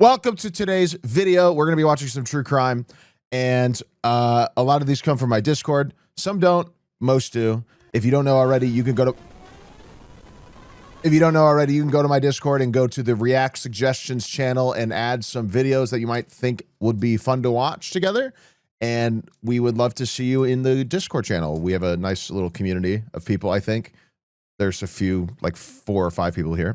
Welcome to today's video. We're going to be watching some true crime, and a lot of these come from my Discord. Some don't, most do. If you don't know already, you can go to my Discord and go to the React Suggestions channel and add some videos that you might think would be fun to watch together. And we would love to see you in the Discord channel. We have a nice little community of people, I think. There's a few, like 4 or 5 people here.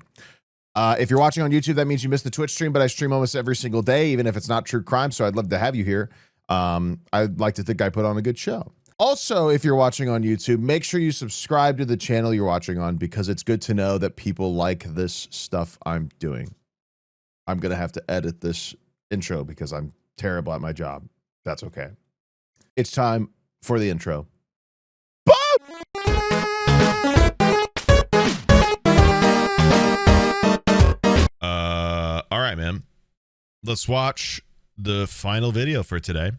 If you're watching on YouTube, that means you missed the Twitch stream, but I stream almost every single day, even if it's not true crime, so I'd love to have you here. I'd like to think I put on a good show. Also, if you're watching on YouTube, make sure you subscribe to the channel you're watching on, because it's good to know that people like this stuff I'm doing. I'm going to have to edit this intro because I'm terrible at my job. That's okay. It's time for the intro. All right, man. Let's watch the final video for today.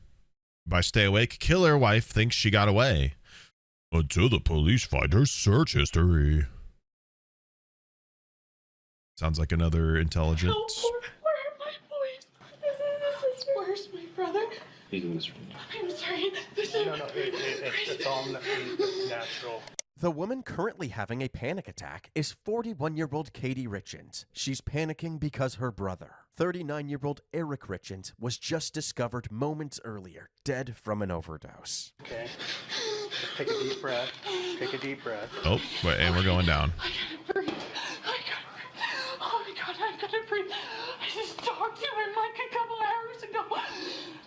By stay awake, killer wife thinks she got away until the police find her search history. Sounds like another intelligent. Where are my boys? Where's my brother? He's in this room. I'm sorry. This is It's all natural. The woman currently having a panic attack is 41-year-old Katie Richens. She's panicking because her brother, 39-year-old Eric Richens, was just discovered moments earlier, dead from an overdose. Okay. Just take a deep breath. Take a deep breath. Oh, wait, and we're going down. I gotta breathe. Oh my god, I gotta breathe. I just talked to him like a couple hours ago.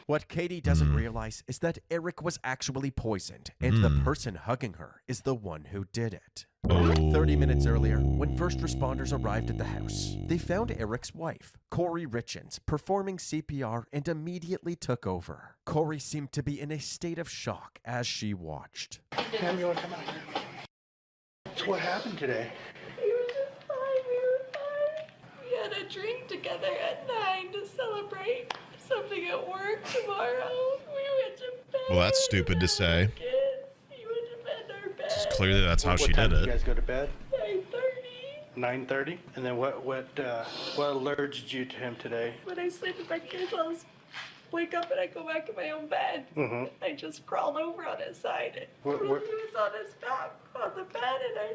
What Katie doesn't realize is that Eric was actually poisoned, and the person hugging her is the one who did it. 30 minutes earlier, when first responders arrived at the house, they found Eric's wife, Corey Richens, performing CPR and immediately took over. Corey seemed to be in a state of shock as she watched. Cam, you want to come out here? So what happened today? We were just fine. We were fine. We had a drink together at 9 to celebrate something at work tomorrow. We went to bed. Well, that's stupid to say. Kids. We went to bed in our bed. Clearly, that's how she did What time did you it. guys go to bed? 9:30. 9:30. And then what alerted you to him today? When I sleep with my kids, I'll wake up and I go back in my own bed. I just crawled over on his side. Where- He was on his back on the bed, and I.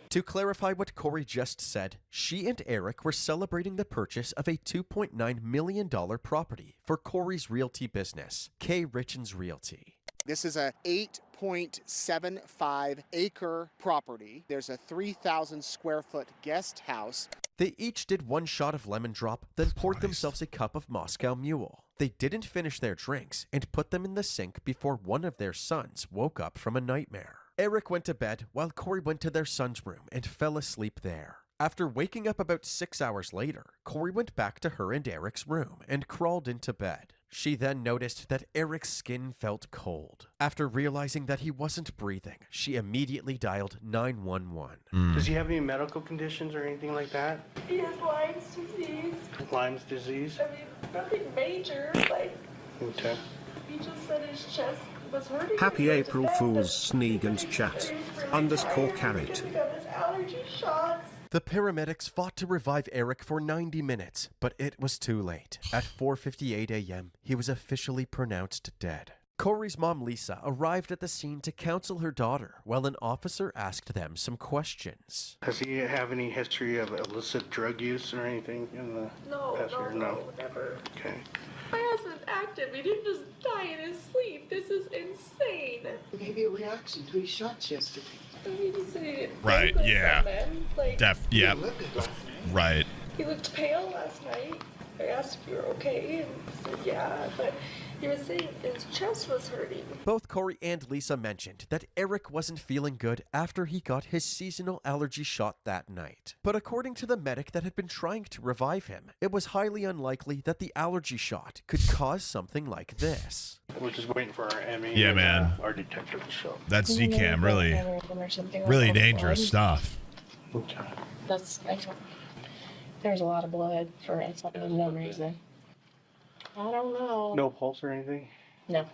To clarify what Corey just said, she and Eric were celebrating the purchase of a $2.9 million property for Corey's realty business, K. Richens Realty. This is a 8.75 acre property. There's a 3,000 square foot guest house. They each did one shot of lemon drop, then poured themselves a cup of Moscow Mule. They didn't finish their drinks and put them in the sink before one of their sons woke up from a nightmare. Eric went to bed while Corey went to their son's room and fell asleep there. After waking up about 6 hours later, Corey went back to her and Eric's room and crawled into bed. She then noticed that Eric's skin felt cold. After realizing that he wasn't breathing, she immediately dialed 911. Does he have any medical conditions or anything like that? He has Lyme's disease. Lyme's disease? I mean, nothing major. Like, Okay. he just said his chest was hurting. Happy April Fool's Sneegsnag chat _carrot. He got his allergy shots. The paramedics fought to revive Eric for 90 minutes, but it was too late. At 4:58 a.m., he was officially pronounced dead. Corey's mom, Lisa, arrived at the scene to counsel her daughter while an officer asked them some questions. Does he have any history of illicit drug use or anything in the past year? No, never. Okay. My husband's active. He didn't just die in his sleep. This is insane. Maybe a reaction to his shots yesterday. I mean, he said he didn't Right, feel good yeah. from them. Like, Yep. Right. he looked pale last night. I asked if you were okay, and he said yeah, but he was saying his chest was hurting. Both Corey and Lisa mentioned that Eric wasn't feeling good after he got his seasonal allergy shot that night. But according to the medic that had been trying to revive him, it was highly unlikely that the allergy shot could cause something like this. We're just waiting for our ME. Yeah, and, man. Our detective to show. That's Zcam, really dangerous stuff. Okay. There's a lot of blood for no reason. I don't know. No pulse or anything? No,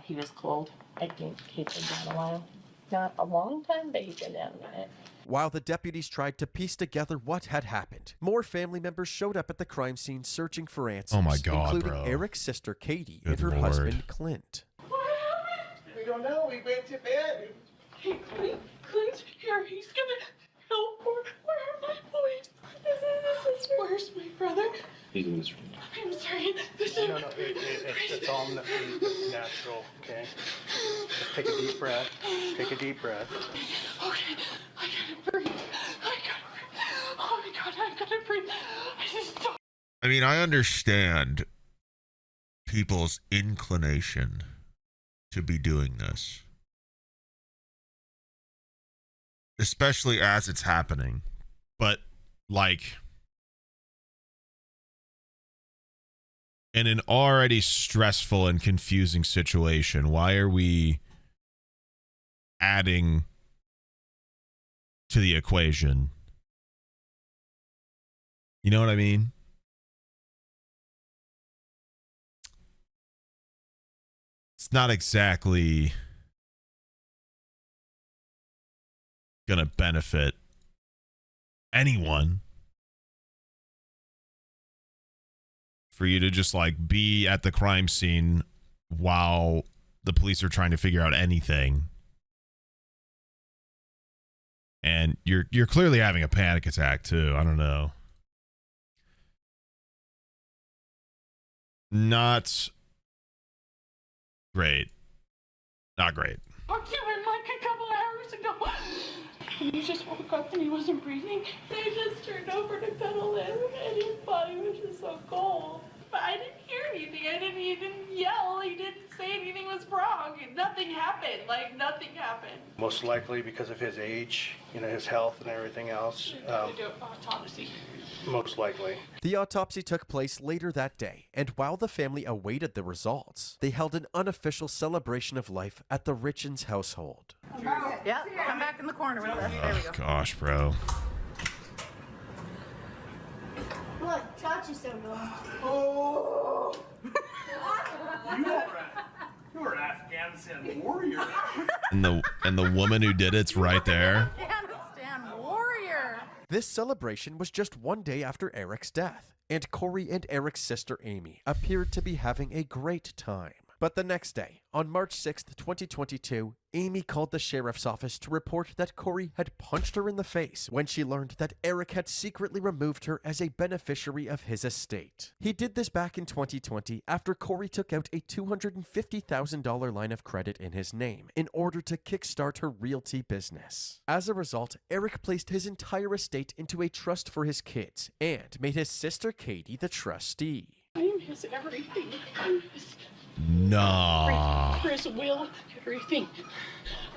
he was cold. I think he's been down a while. Not a long time, but he's been down a minute. While the deputies tried to piece together what had happened, more family members showed up at the crime scene searching for answers, Oh my God, including bro. Eric's sister Katie Good and her Lord. husband Clint. What happened? We don't know. We went to bed. Hey, Clint's here. He's gonna help. Where are my boys? This is the sister. Where's my brother? He's in this room. I'm sorry. This is... No, it's all it's natural, okay? Just take a deep breath. Take a deep breath. Okay, I gotta breathe. Oh my God, I gotta breathe. I just don't... I mean, I understand people's inclination to be doing this, especially as it's happening. But, like, in an already stressful and confusing situation, why are we adding to the equation? You know what I mean? It's not exactly gonna benefit anyone for you to just like be at the crime scene while the police are trying to figure out anything. And you're clearly having a panic attack too. I don't know. Not great. Not great. Talked to him like a couple hours ago. And he just woke up and he wasn't breathing. They just turned over to cuddle him and his body was just so cold. But I didn't hear anything. He didn't yell. He didn't say anything was wrong. Nothing happened. Like, nothing happened. Most likely because of his age, you know, his health and everything else. To do an autopsy. Most likely. The autopsy took place later that day, and while the family awaited the results, they held an unofficial celebration of life at the Richens household. Yeah, come back in the corner with us. There we go. Gosh, bro. Look, Chachi's so good. Oh! You're an Afghanistan warrior. And the woman who did it's right there. Afghanistan warrior. This celebration was just one day after Eric's death, and Corey and Eric's sister Amy appeared to be having a great time. But the next day, on March 6th, 2022, Amy called the sheriff's office to report that Corey had punched her in the face when she learned that Eric had secretly removed her as a beneficiary of his estate. He did this back in 2020 after Corey took out a $250,000 line of credit in his name in order to kickstart her realty business. As a result, Eric placed his entire estate into a trust for his kids and made his sister Katie the trustee. I miss everything. I miss Nah. Chris, Will, everything.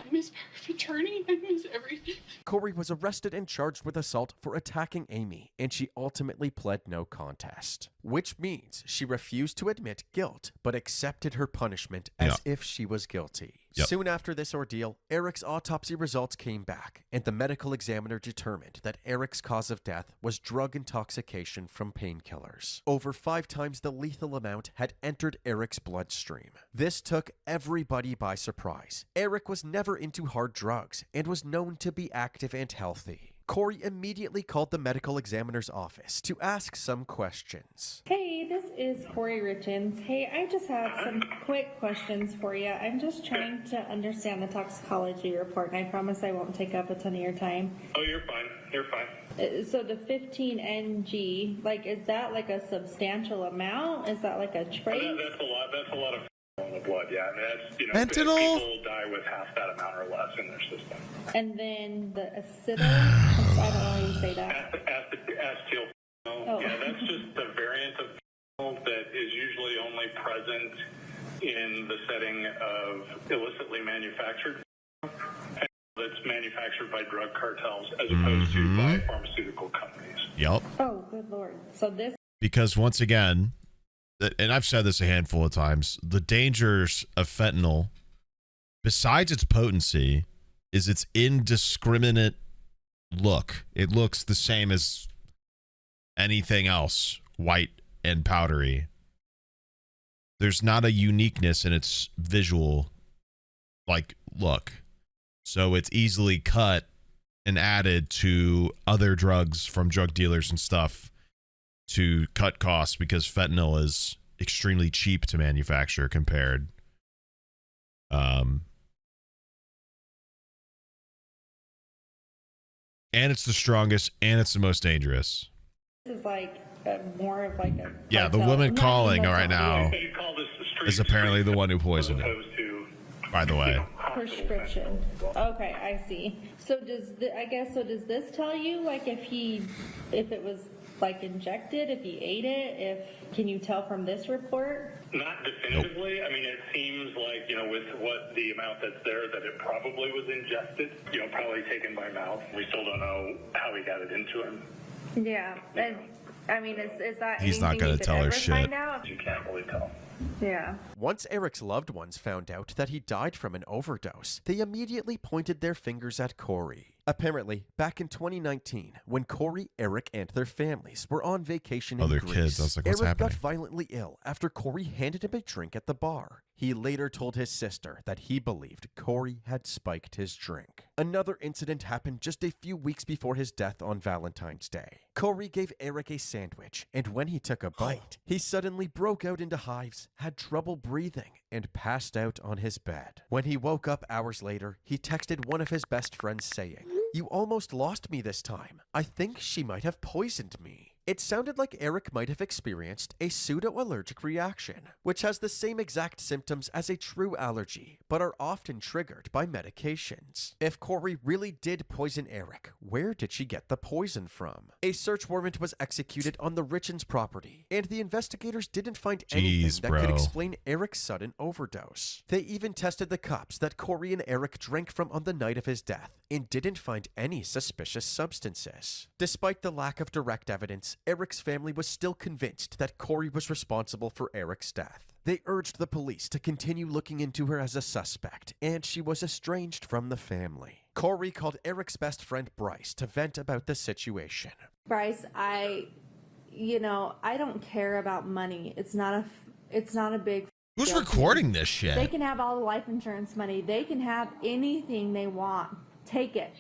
I miss perfect attorney. I miss everything. Corey was arrested and charged with assault for attacking Amy, and she ultimately pled no contest, which means she refused to admit guilt, but accepted her punishment as if she was guilty. Soon after this ordeal, Eric's autopsy results came back, and the medical examiner determined that Eric's cause of death was drug intoxication from painkillers. Over 5 times the lethal amount had entered Eric's bloodstream. This took everybody by surprise. Eric was never into hard drugs and was known to be active and healthy. Corey immediately called the medical examiner's office to ask some questions. Hey, this is Corey Richens. Hey, I just have some quick questions for you. I'm just trying to understand the toxicology report, and I promise I won't take up a ton of your time. Oh, you're fine. You're fine. So the 15 ng, like, is that like a substantial amount? Is that like a trace? That's a lot. That's a lot of in the blood. Yeah, and that's, you know, Fentanyl? people die with half that amount or less in their system. And then the acetyl, I don't know how you say that. Acetyl. Oh. Yeah, that's just a variant of fentanyl that is usually only present in the setting of illicitly manufactured fentanyl that's manufactured by drug cartels as opposed to by pharmaceutical companies. Yep. Oh, good Lord. So this... Because once again, and I've said this a handful of times, the dangers of fentanyl, besides its potency, is its indiscriminate look. It looks the same as anything else, white and powdery. There's not a uniqueness in its visual, like, look. So it's easily cut and added to other drugs from drug dealers and stuff to cut costs, because fentanyl is extremely cheap to manufacture compared. And it's the strongest, and it's the most dangerous. This is like more of like a Yeah, the cartel. woman Not calling even right now You call this the street is apparently the one who as poisoned it, opposed to, by the way. prescription. Okay, I see. So does does this tell you like if it was like injected, if he ate it, can you tell from this report? not definitively. I mean, it seems like, with what the amount that's there, that it probably was ingested, probably taken by mouth. We still don't know how he got it into him. Yeah, and I mean, is that He's not anything gonna you could tell her ever shit. find out? You can't really tell. Yeah. Once Eric's loved ones found out that he died from an overdose, they immediately pointed their fingers at Corey. Apparently, back in 2019, when Corey, Eric, and their families were on vacation in Other Greece, kids, I was like, what's Eric happening? got violently ill after Corey handed him a drink at the bar. He later told his sister that he believed Corey had spiked his drink. Another incident happened just a few weeks before his death on Valentine's Day. Corey gave Eric a sandwich, and when he took a bite, he suddenly broke out into hives, had trouble breathing, and passed out on his bed. When he woke up hours later, he texted one of his best friends saying, "You almost lost me this time. I think she might have poisoned me." It sounded like Eric might have experienced a pseudo-allergic reaction, which has the same exact symptoms as a true allergy, but are often triggered by medications. If Corey really did poison Eric, where did she get the poison from? A search warrant was executed on the Richens property, and the investigators didn't find anything that could explain Eric's sudden overdose. They even tested the cups that Corey and Eric drank from on the night of his death, and didn't find any suspicious substances. Despite the lack of direct evidence, Eric's family was still convinced that Corey was responsible for Eric's death. They urged the police to continue looking into her as a suspect, and she was estranged from the family. Corey called Eric's best friend Bryce to vent about the situation. Bryce, I don't care about money. It's not a big Who's deal. recording this shit? They can have all the life insurance money. They can have anything they want. Take it.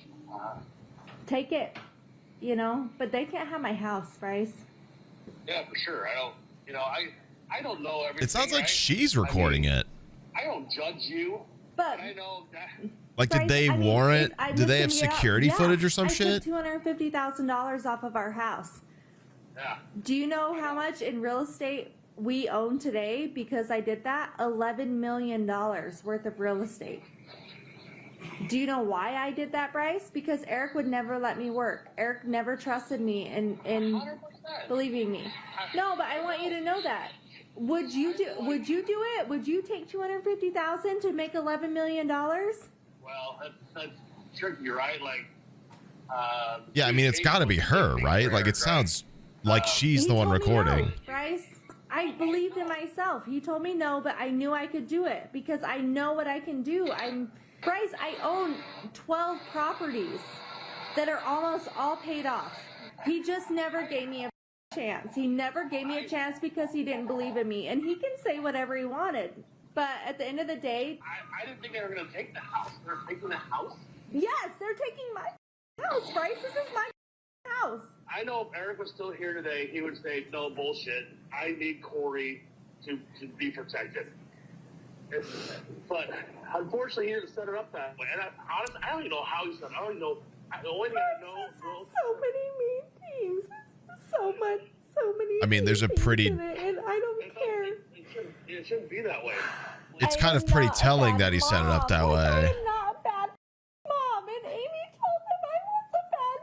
Take it. But they can't have my house, Bryce. Yeah, for sure. I don't know everything. It sounds like right? she's recording it. I don't judge you, but I know that. Like, Bryce, did they warrant? Did they have security footage or some I shit? took $250,000 off of our house. Yeah. Do you know how much in real estate we own today because I did that? $11 million worth of real estate. Do you know why I did that, Bryce? Because Eric would never let me work. Eric never trusted me in 100%. believing me. No, but I want you to know that. Would you do it? Would you take $250,000 to make $11 million? Well, that's tricky, right? Like, Yeah, I mean, it's got to be her, right? Like, it sounds like she's the one He told me recording. no, Bryce. I believed in myself. He told me no, but I knew I could do it because I know what I can do. Bryce, I own 12 properties that are almost all paid off. He just never gave me a chance. He never gave me a chance because he didn't believe in me. And he can say whatever he wanted. But at the end of the day... I didn't think they were going to take the house. They're taking the house? Yes, they're taking my house, Bryce. This is my house. I know if Eric was still here today, he would say, no, bullshit. I need Corey to be protected. But unfortunately, he didn't set it up that way. And honestly, I don't even know how he set it. I don't even know. The only thing I know... So many mean things. So many. I mean, there's a pretty... in it, and I don't care. It shouldn't be that way. It's kind of pretty telling that he set it up that I way. am not a bad mom, and Amy told him I was a bad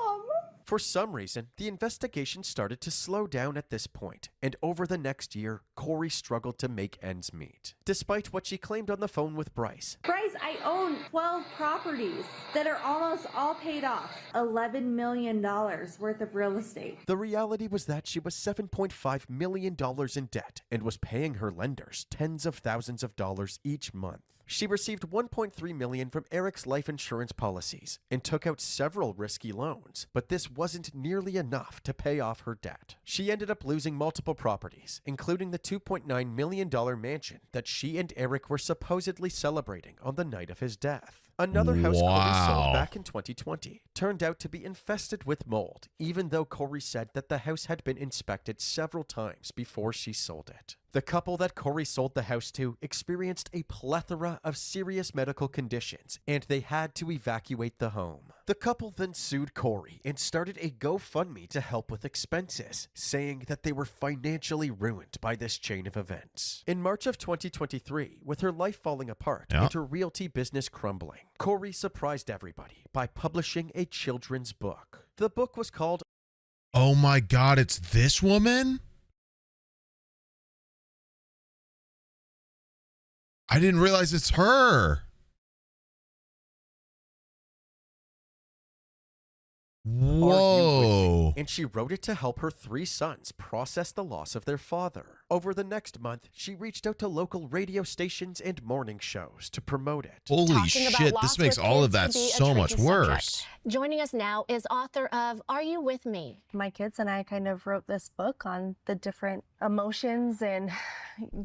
mom. For some reason, the investigation started to slow down at this point, and over the next year, Corey struggled to make ends meet. Despite what she claimed on the phone with Bryce, I own 12 properties that are almost all paid off. $11 million worth of real estate. the reality was that she was $7.5 million in debt and was paying her lenders tens of thousands of dollars each month. She received $1.3 million from Eric's life insurance policies and took out several risky loans, but this wasn't nearly enough to pay off her debt. She ended up losing multiple properties, including the $2.9 million mansion that she and Eric were supposedly celebrating on the night of his death. Another house Corey sold Wow. back in 2020 turned out to be infested with mold, even though Corey said that the house had been inspected several times before she sold it. The couple that Corey sold the house to experienced a plethora of serious medical conditions, and they had to evacuate the home. The couple then sued Corey and started a GoFundMe to help with expenses, saying that they were financially ruined by this chain of events. In March of 2023, with her life falling apart and her realty business crumbling, Corey surprised everybody by publishing a children's book. The book was called Oh my God, it's this woman? I didn't realize it's her. Whoa. and she wrote it to help her 3 sons process the loss of their father. Over the next month, she reached out to local radio stations and morning shows to promote it. Holy shit, this makes all of that so much worse. Joining us now is author of Are You With Me? My kids and I kind of wrote this book on the different emotions and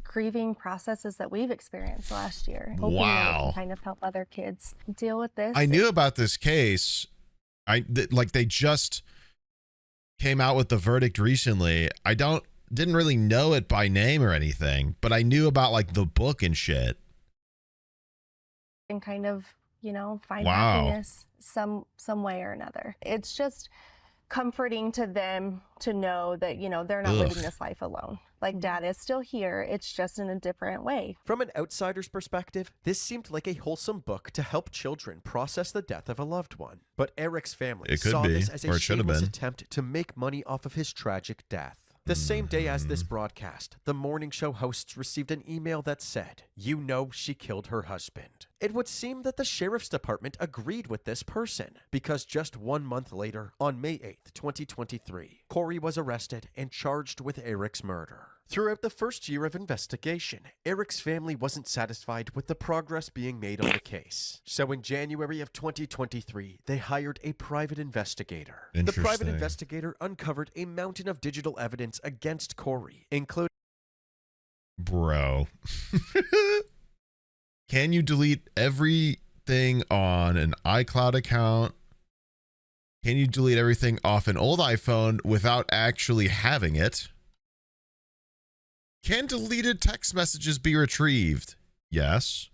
grieving processes that we've experienced last year. Hoping that it can kind of help other kids deal with this. I knew about this case. They just came out with the verdict recently. I didn't really know it by name or anything, but I knew about like the book and shit. And kind of, find happiness some way or another. It's just comforting to them to know that, they're not living this life alone. Like, Dad is still here. It's just in a different way. From an outsider's perspective, this seemed like a wholesome book to help children process the death of a loved one. But Eric's family saw this as a shameless attempt to make money off of his tragic death. The same day as this broadcast, the morning show hosts received an email that said, "You know she killed her husband." It would seem that the sheriff's department agreed with this person, because just 1 month later, on May 8th, 2023, Corey was arrested and charged with Eric's murder. Throughout the first year of investigation, Eric's family wasn't satisfied with the progress being made on the case. So in January of 2023, they hired a private investigator. The private investigator uncovered a mountain of digital evidence against Corey, including... Bro. Can you delete everything on an iCloud account? Can you delete everything off an old iPhone without actually having it? Can deleted text messages be retrieved? Yes.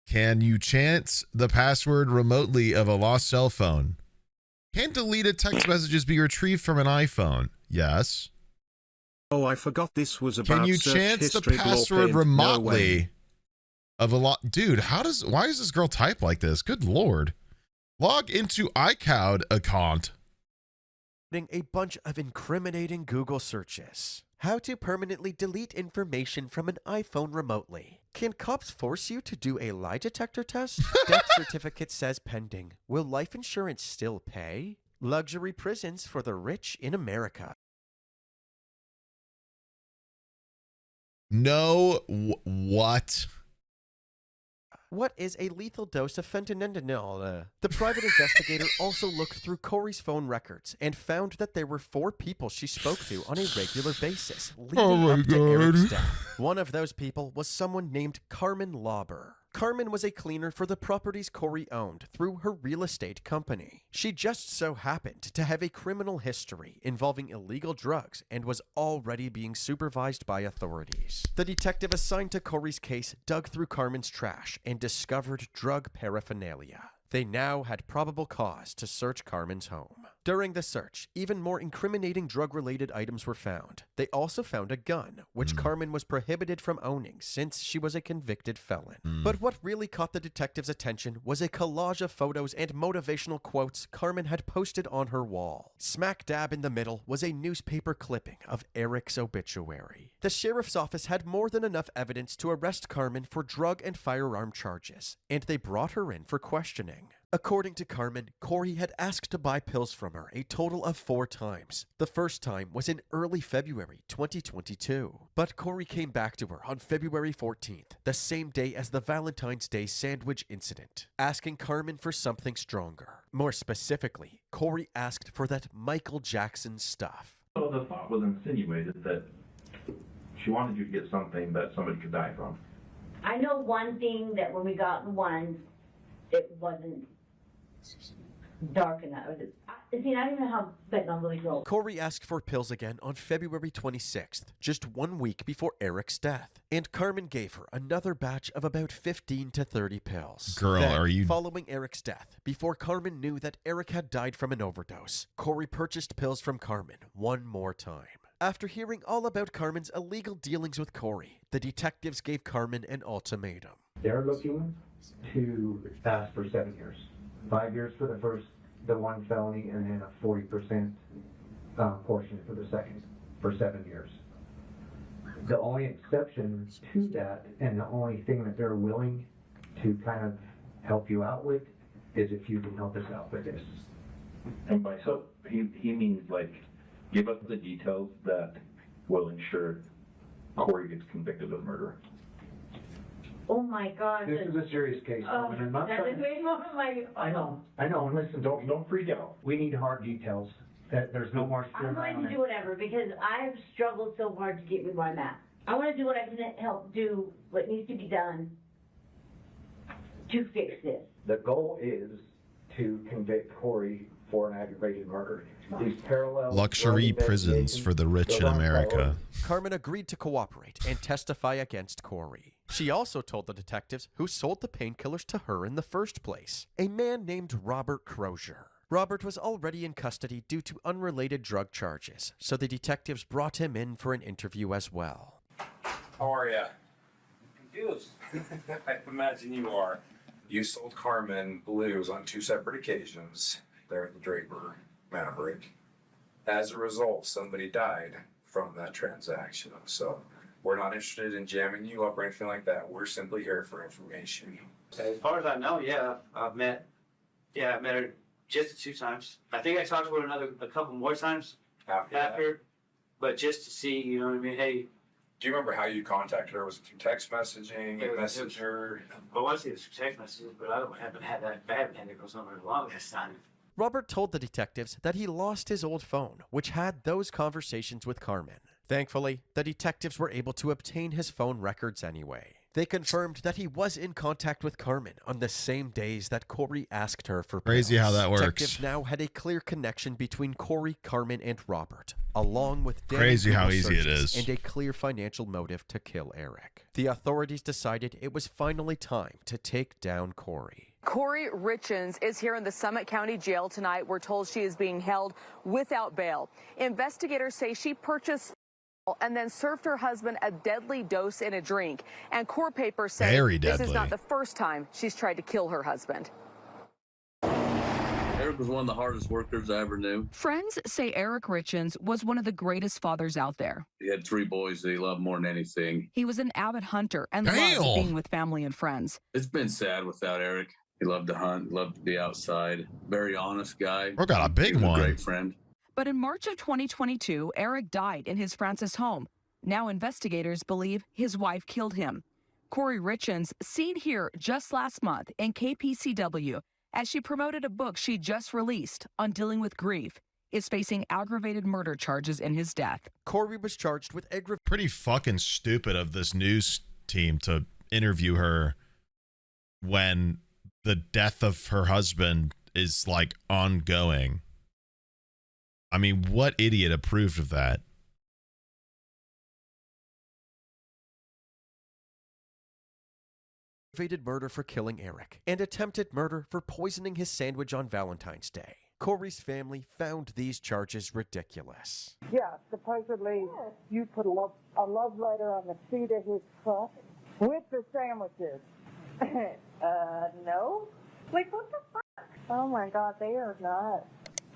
Can you chance the password remotely of a lost cell phone? Can deleted text messages be retrieved from an iPhone? Yes. Oh, I forgot this was about. Can you chance the password remotely of a lot? Dude, why does this girl type like this? Good Lord. Log into iCloud account. A bunch of incriminating Google searches. How to permanently delete information from an iPhone remotely. Can cops force you to do a lie detector test? Death certificate says pending. Will life insurance still pay? Luxury prisons for the rich in America. No, what? What is a lethal dose of fentanyl? The private investigator also looked through Corey's phone records and found that there were 4 people she spoke to on a regular basis, leading up to Eric's death. One of those people was someone named Carmen Lauber. Carmen was a cleaner for the properties Corey owned through her real estate company. She just so happened to have a criminal history involving illegal drugs and was already being supervised by authorities. The detective assigned to Corey's case dug through Carmen's trash and discovered drug paraphernalia. They now had probable cause to search Carmen's home. During the search, even more incriminating drug-related items were found. They also found a gun, which Carmen was prohibited from owning since she was a convicted felon. But what really caught the detective's attention was a collage of photos and motivational quotes Carmen had posted on her wall. Smack dab in the middle was a newspaper clipping of Eric's obituary. The sheriff's office had more than enough evidence to arrest Carmen for drug and firearm charges, and they brought her in for questioning. According to Carmen, Corey had asked to buy pills from her a total of 4 times. The first time was in early February 2022. But Corey came back to her on February 14th, the same day as the Valentine's Day sandwich incident, asking Carmen for something stronger. More specifically, Corey asked for that Michael Jackson stuff. So the thought was insinuated that she wanted you to get something that somebody could die from. I know one thing, that when we got the ones, it wasn't dark enough. See, I don't know how fentanyl really goes. Corey asked for pills again on February 26th, just 1 week before Eric's death, and Carmen gave her another batch of about 15 to 30 pills. Girl, Then, are you... Following Eric's death, before Carmen knew that Eric had died from an overdose, Corey purchased pills from Carmen one more time. After hearing all about Carmen's illegal dealings with Corey, the detectives gave Carmen an ultimatum. They're looking to ask for 7 years. 5 years for the one felony, and then a 40% portion for the second, for 7 years. The only exception to that, and the only thing that they're willing to kind of help you out with, is if you can help us out with this. And by help, he means like, give us the details that will ensure Corey gets convicted of murder. Oh my God. This is a serious case. I'm not That's a trying to- great moment, like, I know. And listen, don't freak out. We need hard details. That there's no more. I'm going to do whatever, because I have struggled so hard to get me where I'm at. I want to do what I can help do, what needs to be done to fix this. The goal is to convict Corey for an aggravated murder. These parallel Luxury prisons for the rich in America. Carmen agreed to cooperate and testify against Corey. She also told the detectives who sold the painkillers to her in the first place, a man named Robert Crozier. Robert was already in custody due to unrelated drug charges, so the detectives brought him in for an interview as well. How are you? Confused. I imagine you are. You sold Carmen blues on 2 separate occasions there at the Draper Maverick. As a result, somebody died from that transaction. So we're not interested in jamming you up or anything like that. We're simply here for information. As far as I know, yeah, I've met her just 2 times. I think I talked to her a couple more times after, but just to see, you know what I mean? Hey, do you remember how you contacted her? Was it through text messaging, messenger? Well, I see it was through text messages, but I haven't had that bad go somewhere in a long time. Robert told the detectives that he lost his old phone, which had those conversations with Carmen. Thankfully, the detectives were able to obtain his phone records anyway. They confirmed that he was in contact with Carmen on the same days that Corey asked her for pills. Crazy how that works. Detectives now had a clear connection between Corey, Carmen, and Robert, along with crazy how easy it is, and a clear financial motive to kill Eric. The authorities decided it was finally time to take down Corey. Corey Richens is here in the Summit County Jail tonight. We're told she is being held without bail. Investigators say she purchased and then served her husband a deadly dose in a drink. And court papers say this is not the first time she's tried to kill her husband. Eric was one of the hardest workers I ever knew. Friends say Eric Richens was one of the greatest fathers out there. He had 3 boys that he loved more than anything. He was an avid hunter and loved being with family and friends. It's been sad without Eric. He loved to hunt, loved to be outside. Very honest guy. We got a big one. A great friend. But in March of 2022, Eric died in his Francis home. Now investigators believe his wife killed him. Corey Richens, seen here just last month in KPCW as she promoted a book she just released on dealing with grief, is facing aggravated murder charges in his death. Corey was charged with aggravated... Pretty fucking stupid of this news team to interview her when the death of her husband is like ongoing. I mean, what idiot approved of that? Aggravated murder for killing Eric and attempted murder for poisoning his sandwich on Valentine's Day. Corey's family found these charges ridiculous. Yeah, supposedly you put a love letter on the seat of his truck with the sandwiches. No. Like, what the fuck? Oh my God, they are not.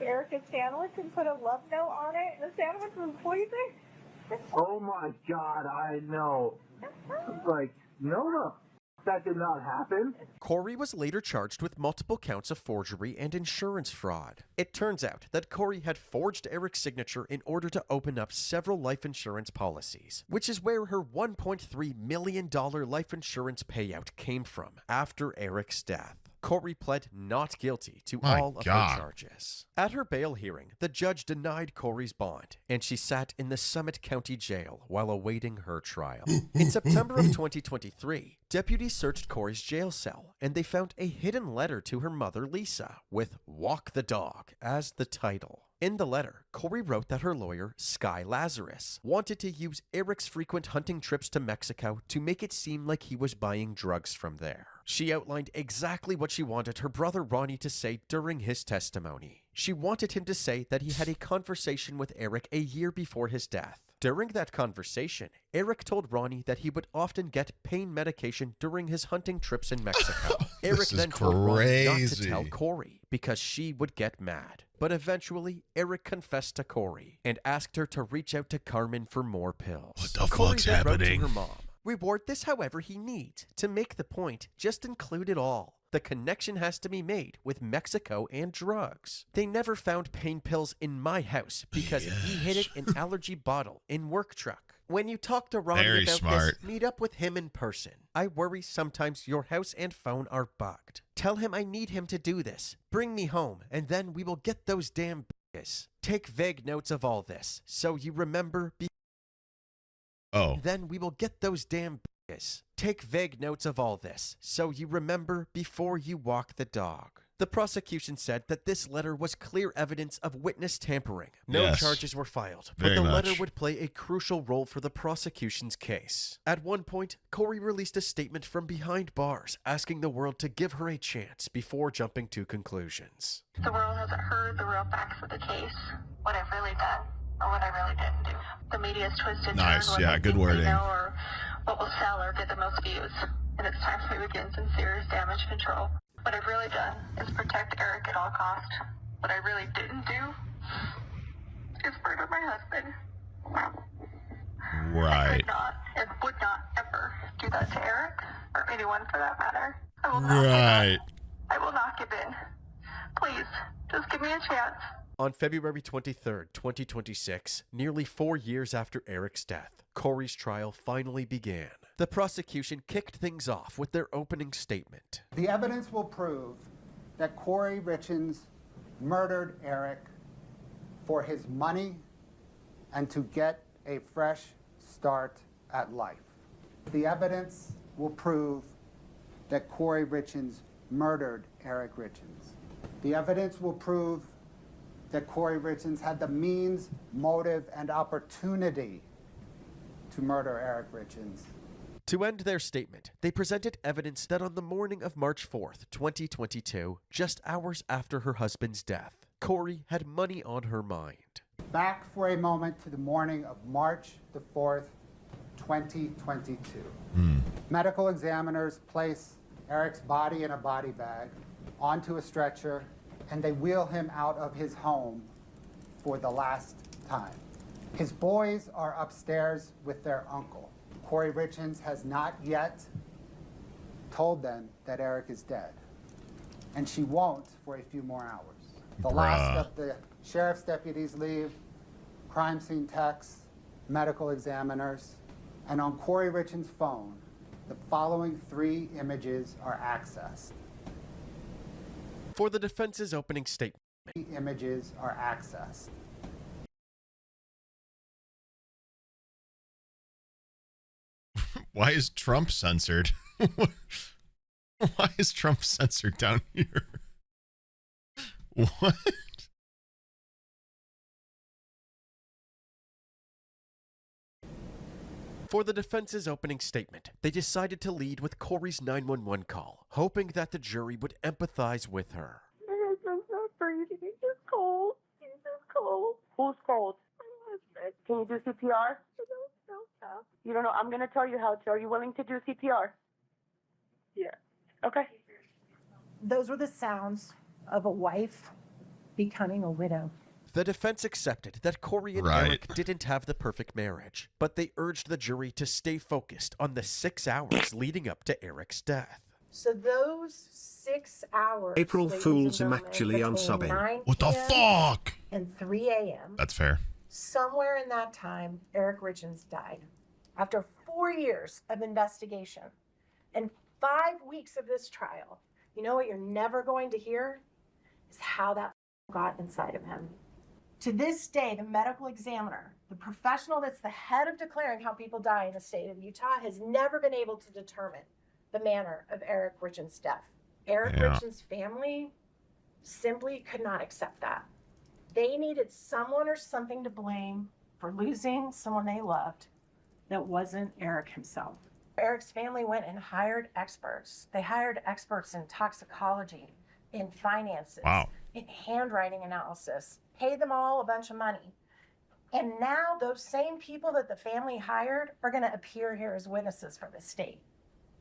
Eric a sandwich and put a love note on it, and the sandwich was poison? Oh my God, I know. Like, no, that did not happen. Corey was later charged with multiple counts of forgery and insurance fraud. It turns out that Corey had forged Eric's signature in order to open up several life insurance policies, which is where her $1.3 million life insurance payout came from after Eric's death. Corey pled not guilty to My all of God. her charges. At her bail hearing, the judge denied Corey's bond, and she sat in the Summit County Jail while awaiting her trial. In September of 2023, deputies searched Corey's jail cell, and they found a hidden letter to her mother, Lisa, with "Walk the Dog" as the title. In the letter, Corey wrote that her lawyer, Sky Lazarus, wanted to use Eric's frequent hunting trips to Mexico to make it seem like he was buying drugs from there. She outlined exactly what she wanted her brother Ronnie to say during his testimony. She wanted him to say that he had a conversation with Eric a year before his death. During that conversation, Eric told Ronnie that he would often get pain medication during his hunting trips in Mexico. Eric then told Ronnie not to tell Corey because she would get mad. But eventually, Eric confessed to Corey and asked her to reach out to Carmen for more pills. What the Corey fuck's then wrote happening? to her mom, "Reward this however he needs. To make the point, just include it all. The connection has to be made with Mexico and drugs. They never found pain pills in my house because he hid it in allergy bottle in work truck. When you talk to Ronnie Very about smart. this, meet up with him in person. I worry sometimes your house and phone are bugged. Tell him I need him to do this. Bring me home, and then we will get those damn bitches. Take vague notes of all this, so you remember. Then we will get those damn bitches. Take vague notes of all this, so you remember before you walk the dog." The prosecution said that this letter was clear evidence of witness tampering. No Yes. charges were filed, but Very the much. letter would play a crucial role for the prosecution's case. At one point, Corey released a statement from behind bars asking the world to give her a chance before jumping to conclusions. The world hasn't heard the real facts of the case, what I've really done, or what I really didn't do. The media's twisted Nice, turn what yeah, they good think they wording. know or what will sell or get the most views. And it's time to begin some serious damage control. What I've really done is protect Eric at all costs. What I really didn't do is murder my husband. Right. Could not and would not ever do that to Eric or anyone for that matter. I will not Right. I will not give in. Please, just give me a chance. On February 23rd, 2026, nearly 4 years after Eric's death, Corey's trial finally began. The prosecution kicked things off with their opening statement. The evidence will prove that Corey Richens murdered Eric for his money and to get a fresh start at life. The evidence will prove that Corey Richens murdered Eric Richens. The evidence will prove that Corey Richens had the means, motive, and opportunity to murder Eric Richens. To end their statement, they presented evidence that on the morning of March 4th, 2022, just hours after her husband's death, Corey had money on her mind. Back for a moment to the morning of March the 4th, 2022. Medical examiners place Eric's body in a body bag onto a stretcher, and they wheel him out of his home for the last time. His boys are upstairs with their uncle. Corey Richens has not yet told them that Eric is dead, and she won't for a few more hours. The last of the sheriff's deputies leave, crime scene techs, medical examiners, and on Corey Richens' phone, the following 3 images are accessed. For the defense's opening statement, Images are accessed. Why is Trump censored? Why is Trump censored down here? What? For the defense's opening statement, they decided to lead with Corey's 911 call, hoping that the jury would empathize with her. My husband's not breathing. He's just cold. He's just cold. Who's cold? My husband. Can you do CPR? No. You don't know. I'm going to tell you how to. Are you willing to do CPR? Yeah. Okay. Those were the sounds of a wife becoming a widow. The defense accepted that Corey and Eric didn't have the perfect marriage, but they urged the jury to stay focused on the 6 hours leading up to Eric's death. So those 6 hours. April ladies Fools and him gentlemen, actually between unsubbing. 9 What the p.m. fuck? And 3 a.m. That's fair. Somewhere in that time, Eric Richens died. After 4 years of investigation and 5 weeks of this trial, You know what you're never going to hear is how that got inside of him. To this day, the medical examiner, the professional that's the head of declaring how people die in the state of Utah, has never been able to determine the manner of Eric Richens' death. Eric Richens' family simply could not accept that. They needed someone or something to blame for losing someone they loved that wasn't Eric himself. Eric's family went and hired experts. They hired experts in toxicology, in finances, in handwriting analysis, paid them all a bunch of money. And now those same people that the family hired are going to appear here as witnesses for the state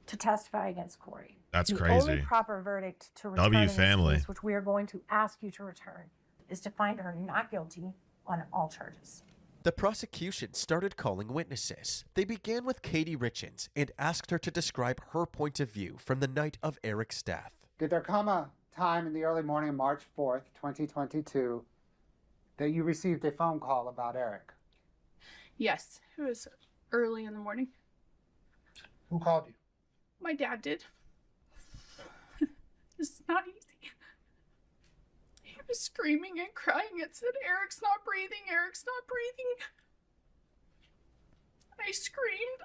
to testify against Corey. That's the crazy. The only proper verdict to return in this case, which we are going to ask you to return, is to find her not guilty on all charges. The prosecution started calling witnesses. They began with Katie Richens and asked her to describe her point of view from the night of Eric's death. Did there come a time in the early morning of March 4th, 2022, that you received a phone call about Eric? Yes, it was early in the morning. Who called you? My dad did. It's not easy. He was screaming and crying. It said, "Eric's not breathing, Eric's not breathing." I screamed.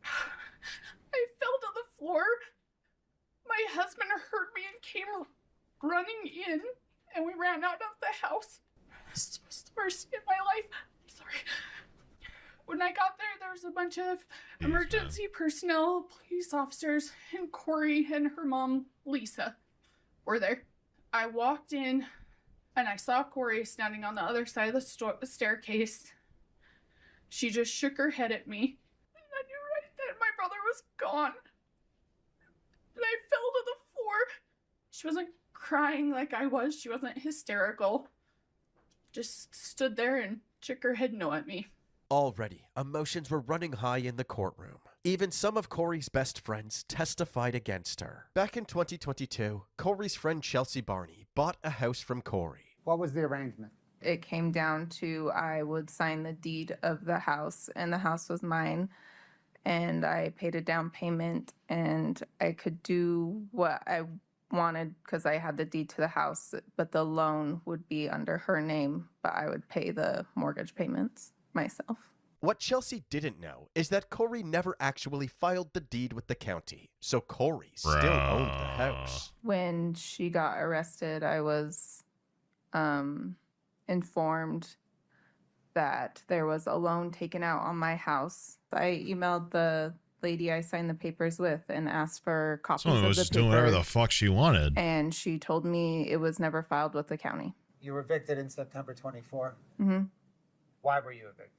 I fell to the floor. My husband heard me and came running in, and we ran out of the house. This was the worst in my life. I'm sorry. When I got there was a bunch of emergency personnel, police officers, and Corey and her mom, Lisa, were there. I walked in, and I saw Corey standing on the other side of the staircase. She just shook her head at me, and I knew right then my brother was gone. And I fell to the floor. She wasn't crying like I was. She wasn't hysterical. Just stood there and shook her head no at me. Already, emotions were running high in the courtroom. Even some of Corey's best friends testified against her. Back in 2022, Corey's friend Chelsea Barney bought a house from Corey. What was the arrangement? It came down to I would sign the deed of the house, and the house was mine. And I paid a down payment, and I could do what I wanted because I had the deed to the house, but the loan would be under her name, but I would pay the mortgage payments myself. What Chelsea didn't know is that Corey never actually filed the deed with the county, so Corey still owned the house. When she got arrested, I was informed that there was a loan taken out on my house. I emailed the lady I signed the papers with and asked for copies Someone of was the just doing whatever the papers, fuck she wanted. and she told me it was never filed with the county. You were evicted in September 24. Mm-hmm. Why were you evicted?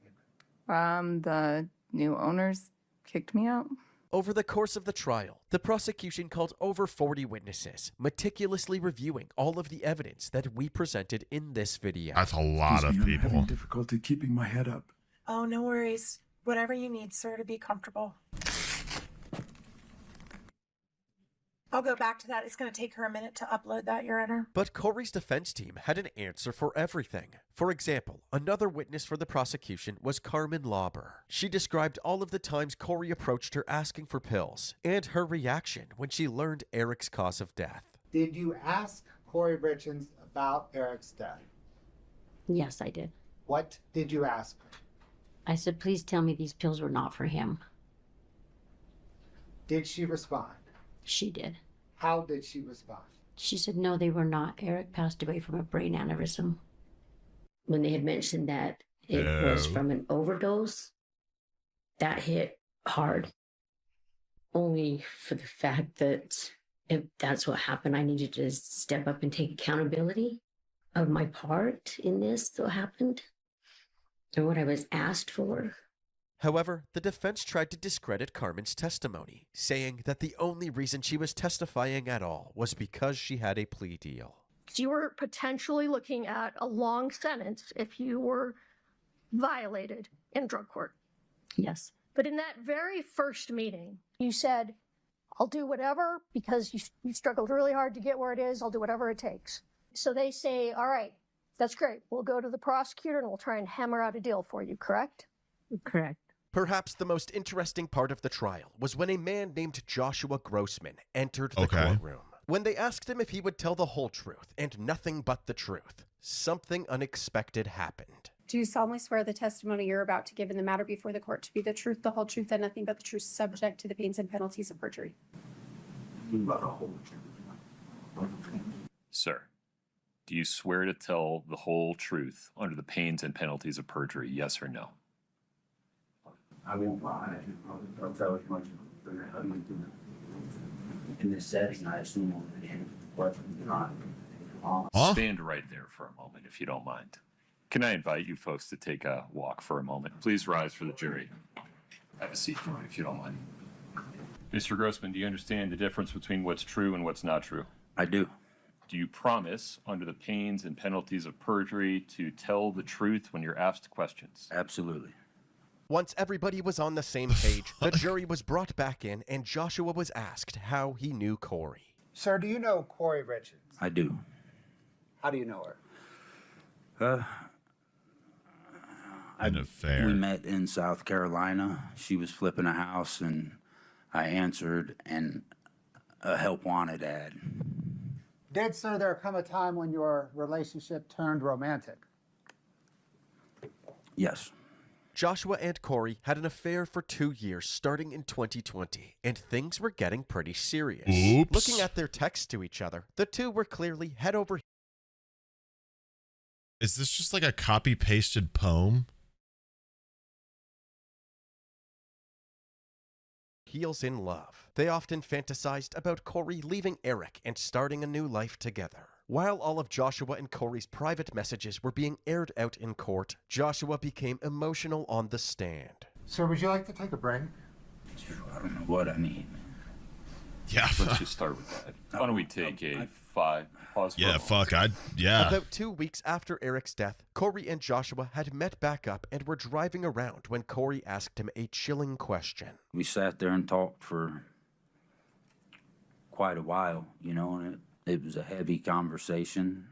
The new owners kicked me out. Over the course of the trial, the prosecution called over 40 witnesses, meticulously reviewing all of the evidence that we presented in this video. That's a lot of I'm people. having difficulty keeping my head up. Oh, no worries. Whatever you need, sir, to be comfortable. I'll go back to that. It's going to take her a minute to upload that, Your Honor. But Corey's defense team had an answer for everything. For example, another witness for the prosecution was Carmen Lauber. She described all of the times Corey approached her asking for pills, and her reaction when she learned Eric's cause of death. Did you ask Corey Richens about Eric's death? Yes, I did. What did you ask her? I said, please tell me these pills were not for him. Did she respond? She did. How did she respond? She said, no, they were not. Eric passed away from a brain aneurysm. When they had mentioned that it was from an overdose, that hit hard. Only for the fact that if that's what happened, I needed to step up and take accountability of my part in this that happened and what I was asked for. However, the defense tried to discredit Carmen's testimony, saying that the only reason she was testifying at all was because she had a plea deal. You were potentially looking at a long sentence if you were violated in drug court. Yes. But in that very first meeting, you said, I'll do whatever because you struggled really hard to get where it is. I'll do whatever it takes. So they say, all right, that's great. We'll go to the prosecutor and we'll try and hammer out a deal for you, correct? Correct. Perhaps the most interesting part of the trial was when a man named Joshua Grossman entered the Okay. courtroom. When they asked him if he would tell the whole truth and nothing but the truth, something unexpected happened. Do you solemnly swear the testimony you're about to give in the matter before the court to be the truth, the whole truth, and nothing but the truth, subject to the pains and penalties of perjury? Sir, do you swear to tell the whole truth under the pains and penalties of perjury, yes or no? I won't lie. I'll tell as much in this setting. I assume but not. Stand right there for a moment, if you don't mind. Can I invite you folks to take a walk for a moment? Please rise for the jury. Have a seat for me, if you don't mind. Mr. Grossman, do you understand the difference between what's true and what's not true? I do. Do you promise, under the pains and penalties of perjury, to tell the truth when you're asked questions? Absolutely. Once everybody was on the same page, the jury was brought back in and Joshua was asked how he knew Corey. Sir, do you know Corey Richards? I do. How do you know her? An affair. We met in South Carolina. She was flipping a house, and I answered, and a help wanted ad. Did, sir, there come a time when your relationship turned romantic? Yes. Joshua and Corey had an affair for 2 years starting in 2020, and things were getting pretty serious. Oops. Looking at their texts to each other, the two were clearly head over Is this just like a copy-pasted poem? heels in love. They often fantasized about Corey leaving Eric and starting a new life together. While all of Joshua and Corey's private messages were being aired out in court, Joshua became emotional on the stand. Sir, would you like to take a break? I don't know what I need. Yeah. Let's just start with that. Why don't we take a pause for a Yeah, moment. fuck. Yeah. About 2 weeks after Eric's death, Corey and Joshua had met back up and were driving around when Corey asked him a chilling question. We sat there and talked for quite a while, you know, and it was a heavy conversation.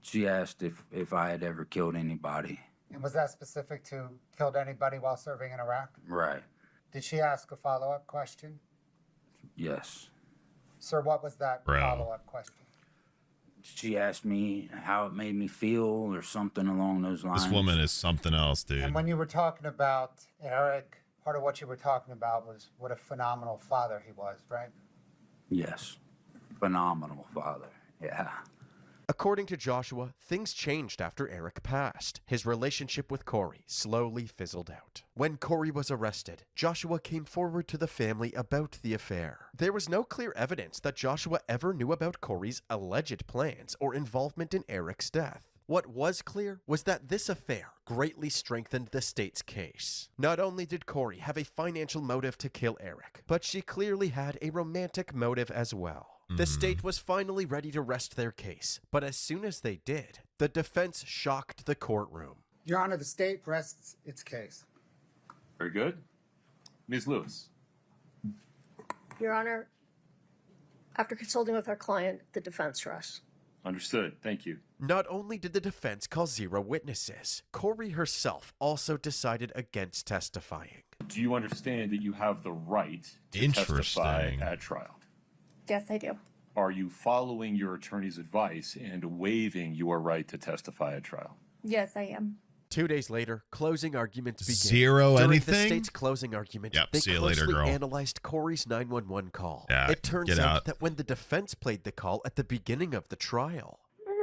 She asked if I had ever killed anybody. And was that specific to killed anybody while serving in Iraq? Right. Did she ask a follow-up question? Yes. Sir, what was that follow-up question? She asked me how it made me feel or something along those lines. This woman is something else, dude. And when you were talking about Eric, part of what you were talking about was what a phenomenal father he was, right? Yes. Phenomenal father. Yeah. According to Joshua, things changed after Eric passed. His relationship with Corey slowly fizzled out. When Corey was arrested, Joshua came forward to the family about the affair. There was no clear evidence that Joshua ever knew about Corey's alleged plans or involvement in Eric's death. What was clear was that this affair greatly strengthened the state's case. Not only did Corey have a financial motive to kill Eric, but she clearly had a romantic motive as well. The state was finally ready to rest their case, but as soon as they did, the defense shocked the courtroom. Your Honor, the state rests its case. Very good. Ms. Lewis. Your Honor, after consulting with our client, the defense rests. Understood. Thank you. Not only did the defense call 0 witnesses, Corey herself also decided against testifying. Do you understand that you have the right to testify at trial? Yes, I do. Are you following your attorney's advice and waiving your right to testify at trial? Yes, I am. 2 days later, closing arguments began. Zero During anything? the state's closing argument, Yep, they see you later, closely girl. analyzed Corey's 911 call. Yeah, it turns get out out. that when the defense played the call at the beginning of the trial, I'm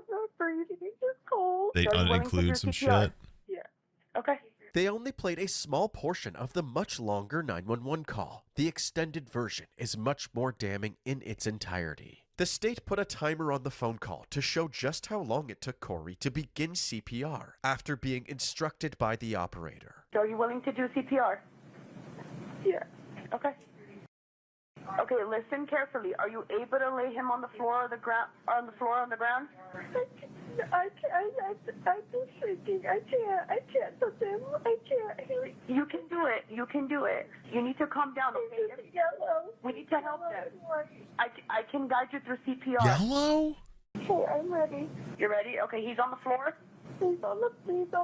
not breathing. It's just cold. They Are you willing to uninclude do some CPR? shit. Yeah. Okay. they only played a small portion of the much longer 911 call. The extended version is much more damning in its entirety. The state put a timer on the phone call to show just how long it took Corey to begin CPR after being instructed by the operator. Are you willing to do CPR? Yeah. Okay. Okay, listen carefully. Are you able to lay him on the floor or the ground? On the floor, on the ground? I'm just shaking. I can't touch him. I can't. You can do it. You can do it. You need to calm down, okay? Yellow. We need to help him. I can guide you through CPR. Yellow? Okay, I'm ready. You're ready? Okay, he's on the floor? He's on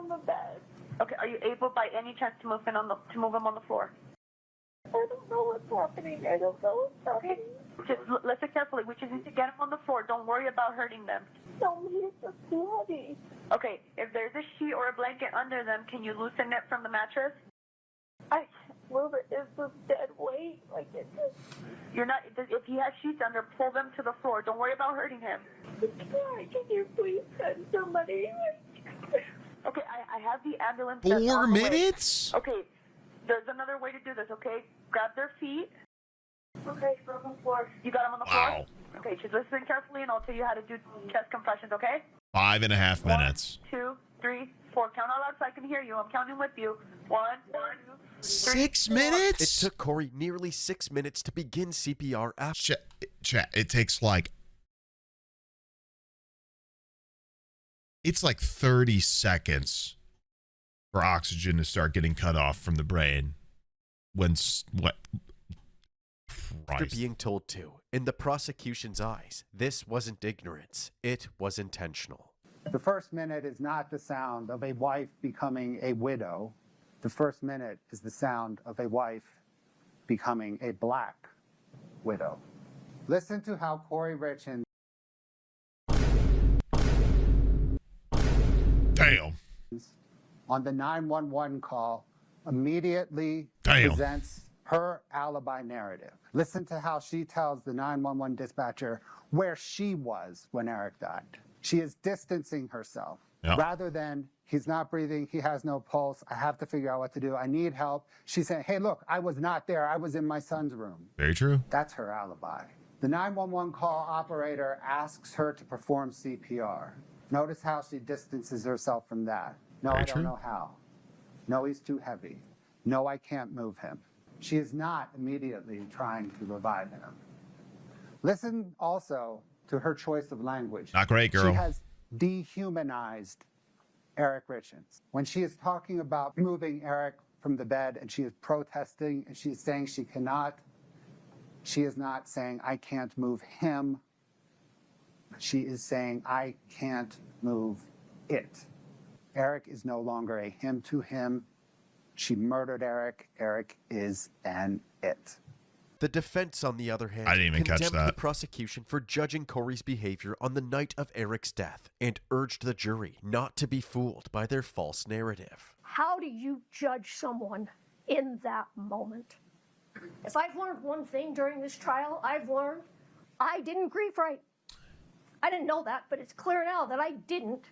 the bed. Okay, are you able by any chance to move him on the floor? I don't know what's happening. I don't know what's happening. Just listen carefully. We just need to get him on the floor. Don't worry about hurting them. No, he's just too heavy. Okay, if there's a sheet or a blanket under them, can you loosen it from the mattress? I can't move it. It's a dead weight. Like it just... You're not... If he has sheets under, pull them to the floor. Don't worry about hurting him. Can you please send somebody? Okay, I have the ambulance. 4 minutes? Okay, there's another way to do this, okay? Grab their feet. Okay, on the floor. You got them on the floor? Okay, just listen carefully and I'll tell you how to do chest compressions, okay? 5.5 minutes. 1, 2, 3, 4. Count out loud so I can hear you. I'm counting with you. 1, 2, 3, 6 minutes? It took Corey nearly 6 minutes to begin CPR after. Chat, it takes like... It's like 30 seconds for oxygen to start getting cut off from the brain. After being told to, in the prosecution's eyes, this wasn't ignorance. It was intentional. The first minute is not the sound of a wife becoming a widow. The first minute is the sound of a wife becoming a black widow. Listen to how Corey Richens on the 911 call immediately presents her alibi narrative. Listen to how she tells the 911 dispatcher where she was when Eric died. She is distancing herself rather than he's not breathing, he has no pulse, I have to figure out what to do, I need help. She's saying, hey, look, I was not there, I was in my son's room. Very true. That's her alibi. The 911 call operator asks her to perform CPR. Notice how she distances herself from that. No, I don't know how. No, he's too heavy. No, I can't move him. She is not immediately trying to revive him. Listen also to her choice of language. Not great, girl. She has dehumanized Eric Richens. When she is talking about moving Eric from the bed and she is protesting and she is saying she cannot, she is not saying, I can't move him. She is saying, I can't move it. Eric is no longer a him to him. She murdered Eric. Eric is an it. The defense, on the other hand, I didn't even catch condemned that. the prosecution for judging Corey's behavior on the night of Eric's death and urged the jury not to be fooled by their false narrative. How do you judge someone in that moment? If I've learned one thing during this trial, I've learned I didn't grieve right. I didn't know that, but it's clear now that I didn't.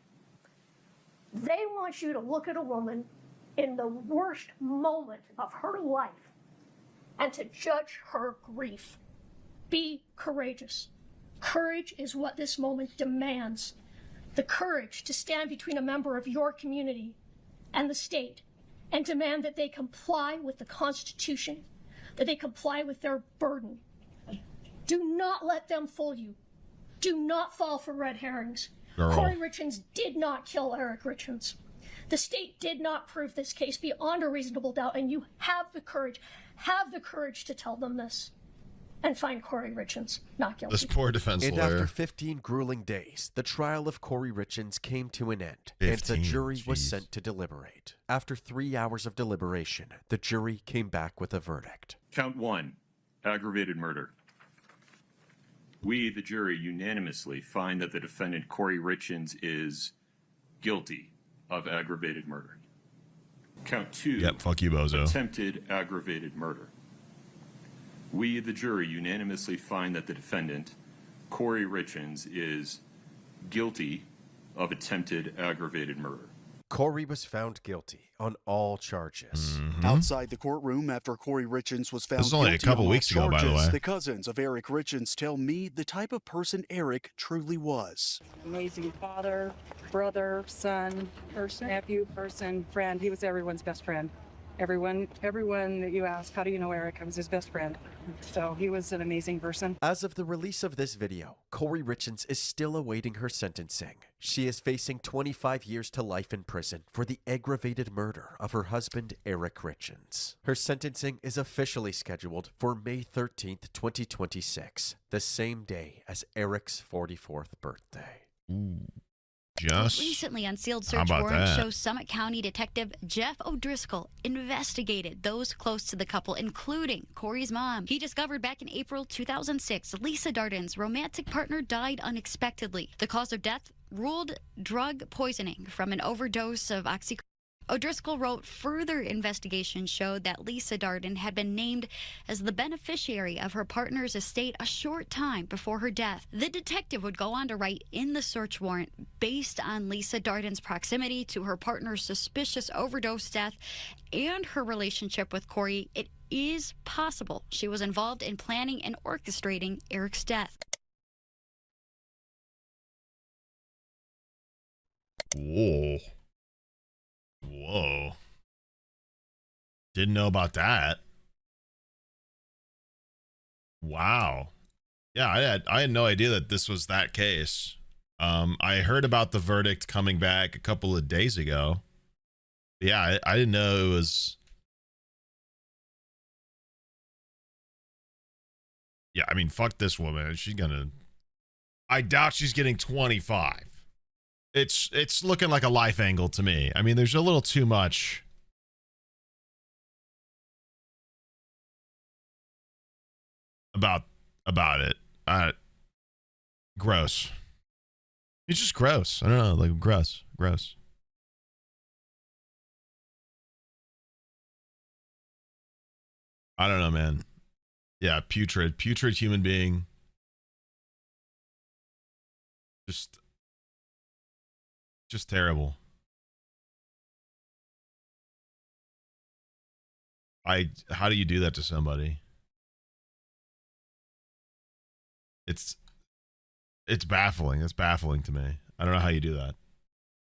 They want you to look at a woman in the worst moment of her life and to judge her grief. Be courageous. Courage is what this moment demands. The courage to stand between a member of your community and the state and demand that they comply with the Constitution, that they comply with their burden. Do not let them fool you. Do not fall for red herrings. Corey Richens did not kill Eric Richens. The state did not prove this case beyond a reasonable doubt, and you have the courage to tell them this and find Corey Richens not guilty. This poor defense and lawyer. After 15 grueling days, the trial of Corey Richens came to an end, and the jury was sent to deliberate. After 3 hours of deliberation, the jury came back with a verdict. Count 1, aggravated murder. We, the jury, unanimously find that the defendant, Corey Richens, is guilty of aggravated murder. Count 2, yep, fuck you, bozo. Attempted aggravated murder. We, the jury, unanimously find that the defendant, Corey Richens, is guilty of attempted aggravated murder. Corey was found guilty on all charges. Outside the courtroom after Corey Richens was found This was only guilty a couple on all weeks ago, by the charges, way. the cousins of Eric Richens tell me the type of person Eric truly was. Amazing father, brother, son, nephew, person, friend. He was everyone's best friend. Everyone that you ask, how do you know Eric? I was his best friend. So he was an amazing person. As of the release of this video, Corey Richens is still awaiting her sentencing. She is facing 25 years to life in prison for the aggravated murder of her husband, Eric Richens. Her sentencing is officially scheduled for May 13th, 2026, the same day as Eric's 44th birthday. Ooh. Just recently unsealed how search about warrant that? shows Summit County Detective Jeff O'Driscoll investigated those close to the couple, including Corey's mom. He discovered back in April 2006, Lisa Darden's romantic partner died unexpectedly. The cause of death ruled drug poisoning from an overdose of oxycodone. O'Driscoll wrote further investigation showed that Lisa Darden had been named as the beneficiary of her partner's estate a short time before her death. The detective would go on to write in the search warrant, based on Lisa Darden's proximity to her partner's suspicious overdose death and her relationship with Corey, it is possible she was involved in planning and orchestrating Eric's death. Whoa. Whoa. Didn't know about that. Wow. Yeah, I had no idea that this was that case. I heard about the verdict coming back a couple of days ago. Yeah, I didn't know it was. Yeah, I mean, fuck this woman. I doubt she's getting 25. It's looking like a life angle to me. I mean, there's a little too much about it. Gross. It's just gross. I don't know, like gross. I don't know, man. Yeah, putrid human being. Just terrible. How do you do that to somebody? It's baffling. It's baffling to me. I don't know how you do that.